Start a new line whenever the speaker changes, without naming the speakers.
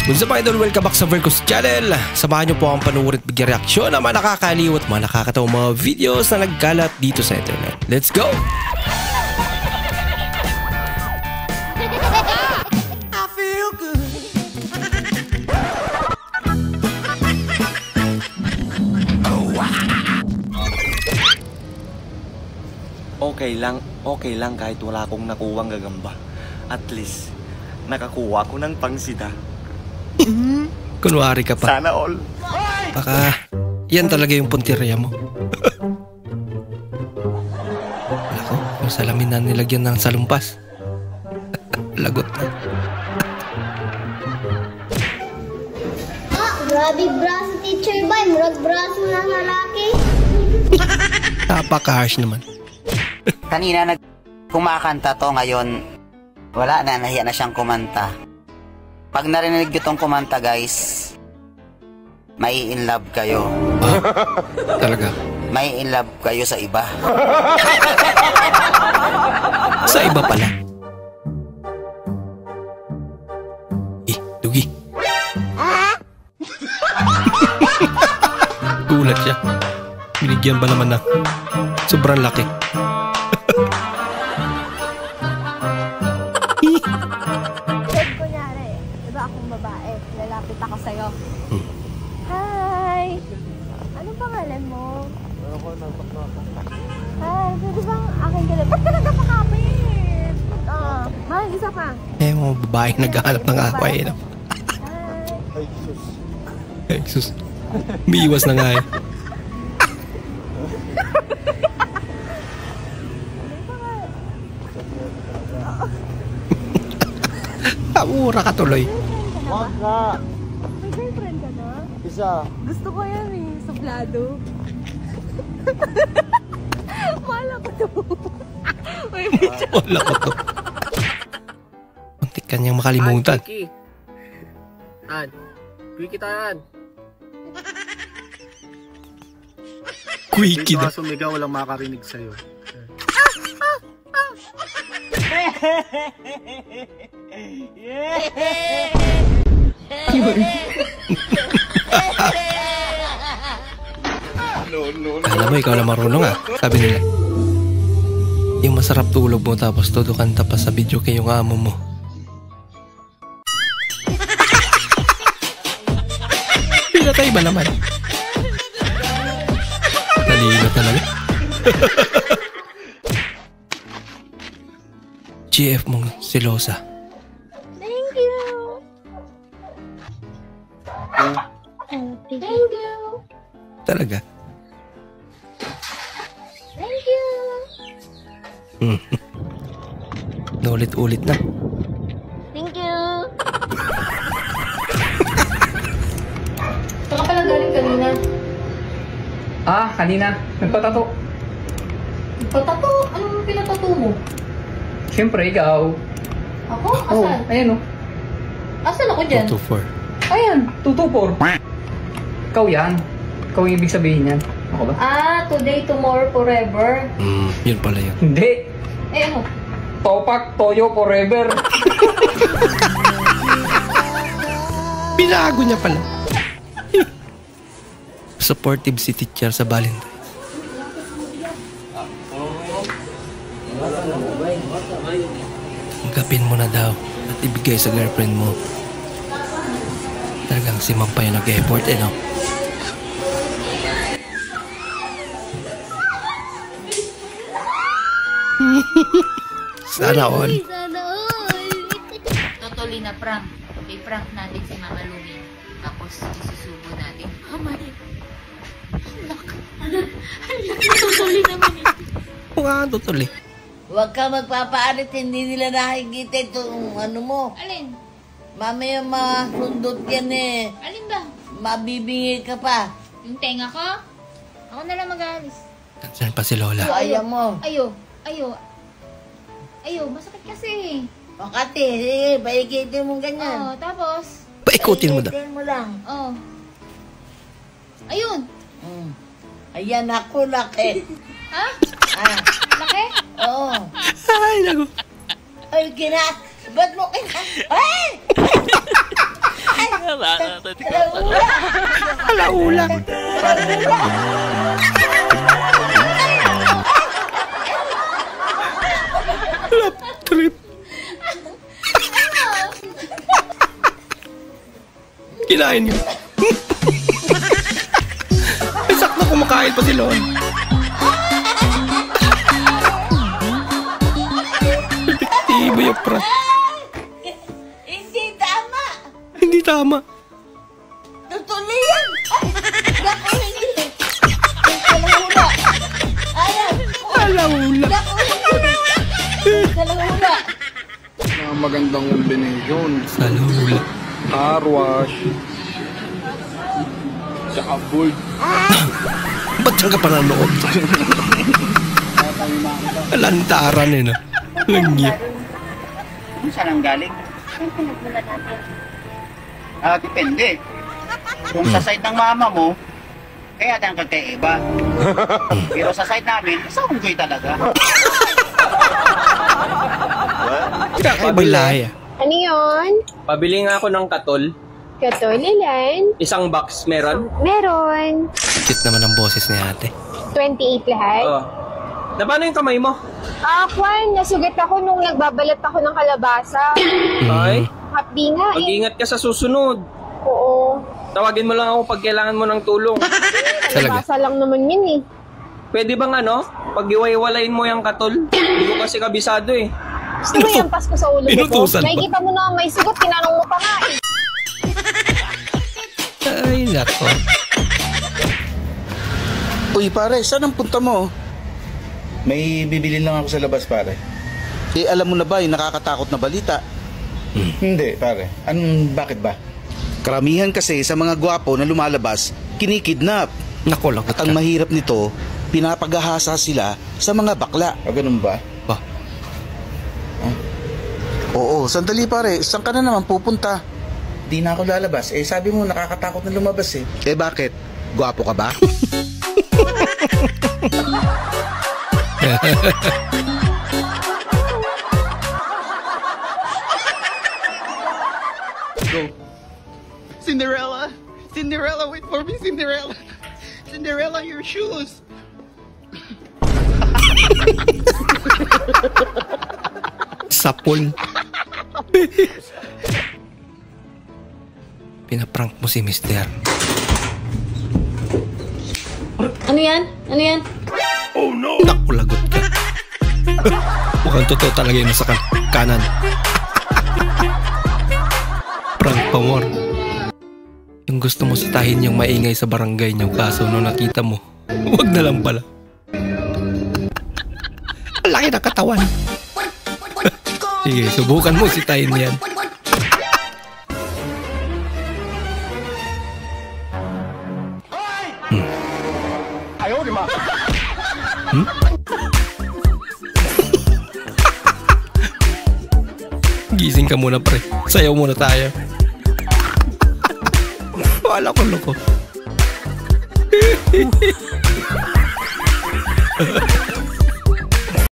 What's up idol, welcome back sa Vercos Channel. Samahan niyo po ang panuorin at bigyan reaksyon ng mga nakakaliw at mga nakakatawang mga videos na nagkalat dito sa internet. Let's go! I feel good.
Okay lang kahit wala akong nakuwang gagamba. At least, nakakuha ko ng pangsida.
Kunwari ka pa.
Sana all.
Baka yan talaga yung puntirya mo. Ako, yung salamin na nilagyan ng salumpas. Lagot na.
Grabe braso teacher ba? Murag braso na lalaki.
Napaka-harsh naman.
Kanina kumakanta to, ngayon wala na, nahiya na siyang kumanta. Pag narinig nyo tong kumanta guys, may in love kayo.
Talaga?
May in love kayo sa iba.
Sa iba pala. Dugi. Gulat siya. Binigyan ba naman na sobrang laki.
Kunyari, diba akong babae, lalapit ako sa'yo. Hi! Anong pangalan mo? Hi, pwede bang aking galit? Ba't ka nagpapakapit? Mahal, isa pa.
Mga babaeng naghahanap ng akwa eh.
Hi!
Ay, sus. Umiiwas na nga eh. Mura ka tuloy.
Wag ka.
May girlfriend ka na?
Isa.
Gusto ko yan eh, sublado. Wala ko to. May bitch.
Wala ko to. Muntik ka niyang makalimutan.
Quickie. An. Quickie tayan.
Quickie na.
Dito ka sumigaw, walang makakarinig sa'yo.
Alam mo, ikaw na marunong ah. Sabi nila. Yung masarap tulog mo tapos todo kanta pa sa video kay yung amo mo. Pinatay ba naman? Talino talaga. GF mong silosa.
Thank you. Thank you.
Talaga.
Thank you.
Naulit-ulit na.
Thank you. Saan ka pala galing kanina?
Kanina. Nagpatato.
Patato? Anong pinatato mo?
Siyempre, ikaw.
Ako?
Oh,
Asan?
ayan o.
Asan ako dyan?
224.
Ayan, 224. Ikaw yan. Ikaw yung ibig sabihin yan. Ako ba?
Today, tomorrow, forever.
Yun pala yun.
Hindi.
Ano?
Topak, toyo, forever.
Binago niya pala. Supportive si teacher sa Valentine. Tanggapin mo na daw at ibigay sa girlfriend mo. Talagang si Ma'am pa yung nag-effort no? Sana all.
Sana all.
Totally na prank. I-prank natin si Mama Lumi. Tapos isusubo natin. Mali. Totally naman ito.
Tutuloy.
Huwag ka magpapaalit, hindi nila nakikita itong ano mo.
Alin?
Mamaya masundot yan eh.
Alin ba?
Mabibingi ka pa.
Yung tenga ko? Ako na lang mag-aalis.
Saan pa si Lola?
Ayaw mo.
Ayo, masakit kasi.
Makati, sige, paikitin mo ganyan.
Tapos?
Paikutin mo daw.
Paikitin mo lang.
Ayun.
Ayan ako, laki.
Ha? Laki?
Oo.
Ay, naku.
Ay, ba't mo kina? Ay! Ay,
Alaula. Lap trip. Kinain niyo. Sakto kumakain pa si Lon. Epektibo yung prank.
Hindi tama.
Hindi tama.
Tutuloy yan. Naku, hindi. Kalahula. Ayan.
Alaula.
Kalahula.
Mga magandang combination.
Alaula.
Car wash. Tsaka food.
Ba't saan ka pa nanood? Lantaran eh, no? Langyip.
Saan ang galing? Depende. Kung sa side ng mama mo, kaya tayong kagkaiba. Pero sa side namin, sa unggoy talaga.
Kakaibang lahi ah.
Ano yun?
Pabili nga ako ng katol.
Katol, ilan?
Isang box, meron?
Meron.
Cute naman ang boses ni ate.
28 lahat.
Oo. Na paano yung kamay mo?
Kwan, nasugat ako nung nagbabalat ako ng kalabasa.
Ay,
Happy nga eh.
mag-ingat ka sa susunod.
Oo.
Tawagin mo lang ako pag kailangan mo ng tulong.
Kalabasa lang naman yun eh.
Pwede bang pag iwaiwalayin mo yung katol? Hindi ko kasi kabisado eh.
Gusto mo yung pasko sa ulo ko?
Inutusan ba?
Nakikita mo na may sugat, tinanong mo pa nga eh.
Ay, nako.
Uy pare, saan ang punta mo?
May bibili lang ako sa labas, pare.
Eh alam mo na ba yung nakakatakot na balita?
Hindi, pare. Bakit ba?
Karamihan kasi sa mga gwapo na lumalabas, kinikidnap.
Nako lang.
At ang mahirap nito, pinapagahasa sila sa mga bakla.
Ganun ba?
Ba?
Oo, sandali pare, saan ka na naman pupunta?
Di na ako lalabas. Eh, sabi mo nakakatakot na lumabas eh.
Eh bakit? Gwapo ka ba?
Go. Cinderella! Cinderella, wait for me, Cinderella! Cinderella, your shoes!
Sapol. Pinaprank mo si Mister.
Ano yan? Ano yan?
Oh no! Naku, lagot ka. Mukhang totoo talaga yun sa kanan. Prank pa more. Yung gusto mo sitahin yung maingay sa barangay niyo, kaso nung nakita mo, wag na lang pala. Laki na katawan. Sige, subukan mo sitahin yan. Gising ka muna pre. Sayaw muna tayo. Wala ko loko.